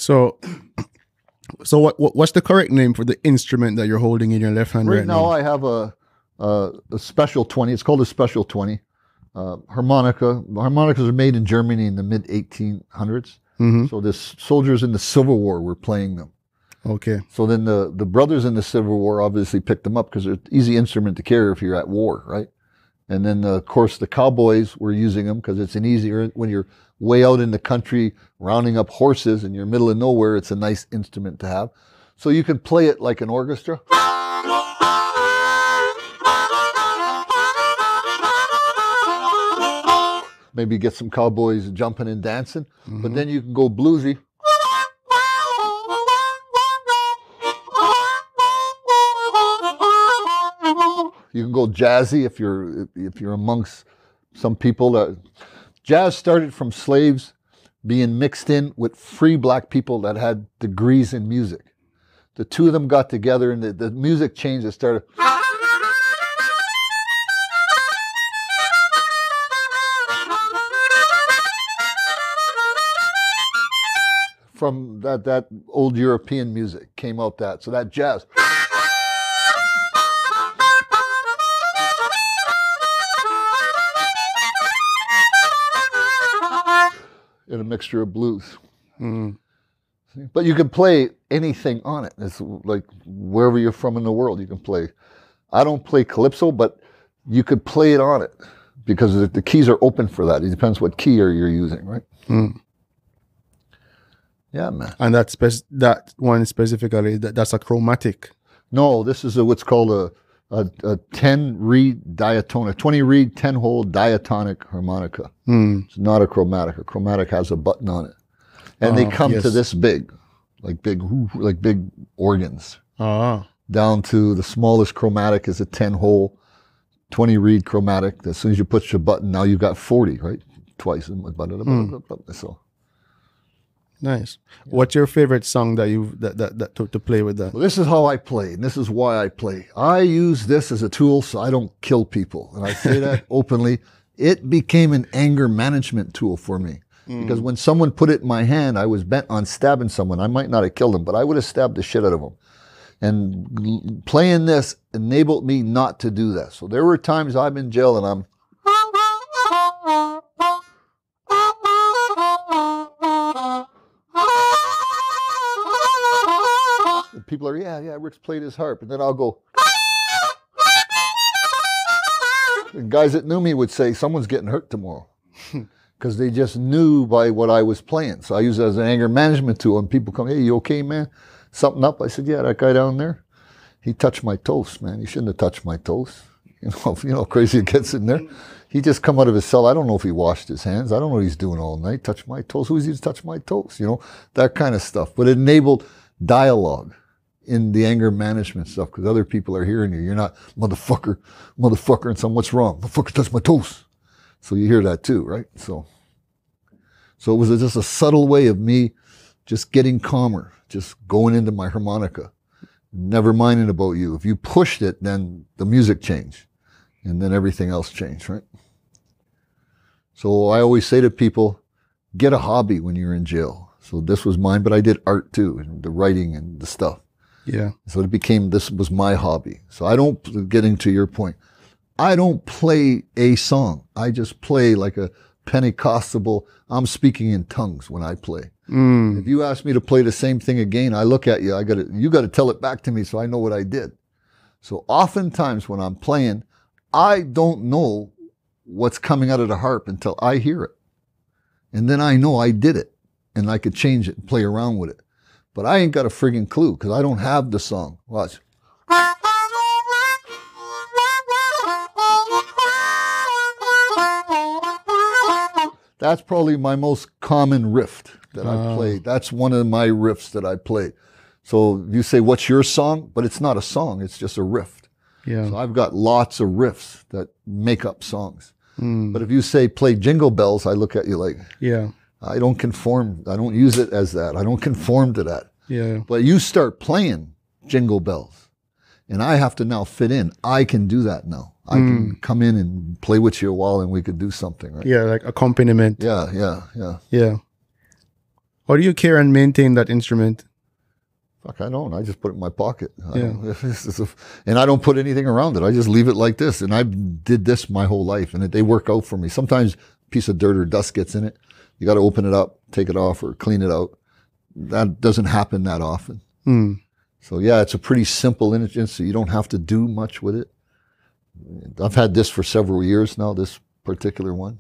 So, what's the correct name for the instrument that you're holding in your left hand Right now? I have a special 20. It's called a special 20 harmonica. Harmonicas are made in Germany in the mid 1800s. Mm-hmm. So the soldiers in the Civil War were playing them. Okay. So then the brothers in the Civil War obviously picked them up because they're an easy instrument to carry if you're at war, right? And then, of course, the cowboys were using them because it's an easier, when you're way out in the country rounding up horses and you're middle of nowhere, it's a nice instrument to have. So you can play it like an orchestra. Maybe get some cowboys jumping and dancing, but then you can go bluesy. You can go jazzy if you're amongst some people that jazz started from slaves being mixed in with free black people that had degrees in music. The two of them got together and the music changed. It started. From that old European music came out that. So that jazz. In a mixture of blues. Mm. But you can play anything on it. It's like wherever you're from in the world, you can play. I don't play calypso, but you could play it on it because the keys are open for that. It depends what key you're using, right? Mm. Yeah, man. And that one specifically, that's a chromatic. No, this is what's called a 10-reed diatonic, 20-reed, 10-hole diatonic harmonica. Mm. It's not a chromatic. A chromatic has a button on it. And they come to this big, like big organs. Down to the smallest chromatic is a 10-hole, 20-reed chromatic. As soon as you put your button, now you've got 40, right? Twice. So. Nice. Yeah. What's your favorite song that to play with that? Well, this is how I play, and this is why I play. I use this as a tool so I don't kill people, and I say that openly. It became an anger management tool for me because when someone put it in my hand, I was bent on stabbing someone. I might not have killed them, but I would have stabbed the shit out of them. And playing this enabled me not to do that. So there were times I'm in jail and I'm. People are, yeah, Rick's played his harp. And then I'll go. And guys that knew me would say, someone's getting hurt tomorrow. Because they just knew by what I was playing. So I use it as an anger management tool. And people come, hey, you okay, man? Something up? I said, yeah, that guy down there, he touched my toast, man. He shouldn't have touched my toast. You know how crazy it gets in there. He just come out of his cell. I don't know if he washed his hands. I don't know what he's doing all night. Touch my toast. Who is he to touch my toast? That kind of stuff. But it enabled dialogue in the anger management stuff because other people are hearing you. You're not motherfucker, and some what's wrong? Motherfucker touched my toast. So you hear that too, right? So it was just a subtle way of me just getting calmer, just going into my harmonica, never minding about you. If you pushed it, then the music changed and then everything else changed, right? So I always say to people, get a hobby when you're in jail. So this was mine, but I did art too, and the writing and the stuff. Yeah. So this was my hobby. So I don't, getting to your point, I don't play a song. I just play like a Pentecostal, I'm speaking in tongues when I play. If you ask me to play the same thing again, I look at you, you got to tell it back to me so I know what I did. So oftentimes when I'm playing, I don't know what's coming out of the harp until I hear it. And then I know I did it and I could change it and play around with it. But I ain't got a friggin' clue because I don't have the song. Watch. That's probably my most common riff that I play. That's one of my riffs that I play. So you say, what's your song? But it's not a song. It's just a riff. Yeah. So I've got lots of riffs that make up songs. But if you say play Jingle Bells, I look at you like, yeah, I don't conform. I don't use it as that. I don't conform to that. Yeah. But you start playing Jingle Bells and I have to now fit in. I can do that now. I can come in and play with you a while and we could do something, right? Yeah, like accompaniment. Yeah. Yeah. How do you care and maintain that instrument? Fuck, I don't. I just put it in my pocket. Yeah. And I don't put anything around it. I just leave it like this. And I did this my whole life, and they work out for me. Sometimes a piece of dirt or dust gets in it. You got to open it up, take it off, or clean it out. That doesn't happen that often. So yeah, it's a pretty simple instrument, so you don't have to do much with it. I've had this for several years now, this particular one.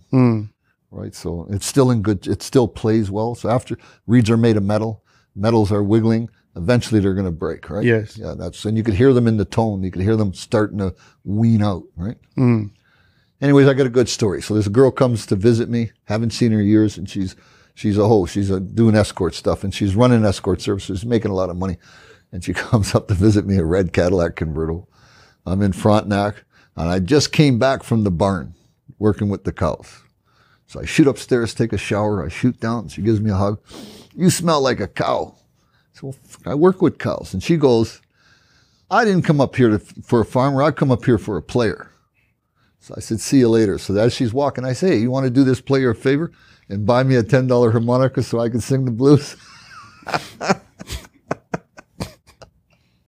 Right, so it's still in good, it still plays well. So after, reeds are made of metal, metals are wiggling, eventually they're going to break, right? Yes. Yeah, and you could hear them in the tone, you could hear them starting to wean out, right? Anyways, I got a good story. So this girl comes to visit me, haven't seen her in years, and she's a host, she's doing escort stuff, and she's running escort services, making a lot of money. And she comes up to visit me, a red Cadillac convertible. I'm in Frontenac, and I just came back from the barn, working with the cows. So I shoot upstairs, take a shower, I shoot down, she gives me a hug. You smell like a cow. So I work with cows. And she goes, I didn't come up here for a farmer, I come up here for a player. So I said, see you later. So as she's walking, I say, hey, you want to do this player a favor and buy me a $10 harmonica so I can sing the blues?